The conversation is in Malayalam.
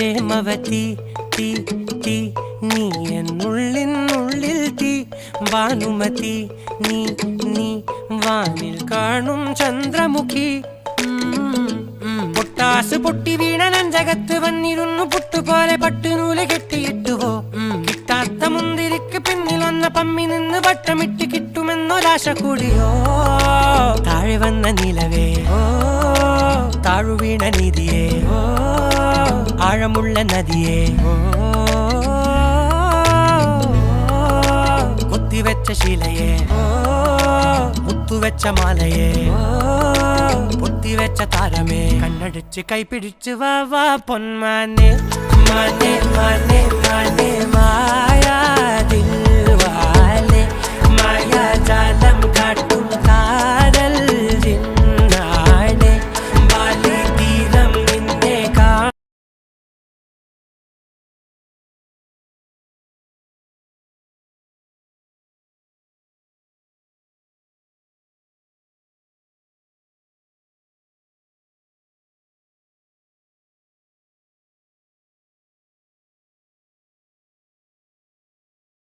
പ്രേമവതി തീ തീ നീ എന്നുള്ളിൽ തീ ഭാനുമതി നീ നീ വാനിൽ കാണും ചന്ദ്രമുഖി പൊട്ടാസ് പൊട്ടി വീണ നെഞ്ചകത്ത് വന്നിരുന്നു പുട്ടുപോലെ പട്ടുനൂല് കെട്ടിയിട്ടുവോ കിട്ടാത്ത മുന്തിരിക്ക് പിന്നിൽ വന്ന പമ്മി നിന്ന് വട്ടമിട്ട് കിട്ടുമെന്നൊരാശ കൂടിയോ താഴെ വന്ന നിലവേ താഴു വീണ നിധിയേ ആഴമുള്ള നദിയേ കൊത്തിവെച്ച ശിലയേ മുത്തുവെച്ച മാലയേ പൊത്തിവെച്ച താരമേ കണ്ണടിച്ച് കൈപിടിച്ച് വാ വാ പൊന്മാനെ മാനെ മാനെ മാനെ മായാ ദിൽവാലെ മായാ ജാലം കാട്ടി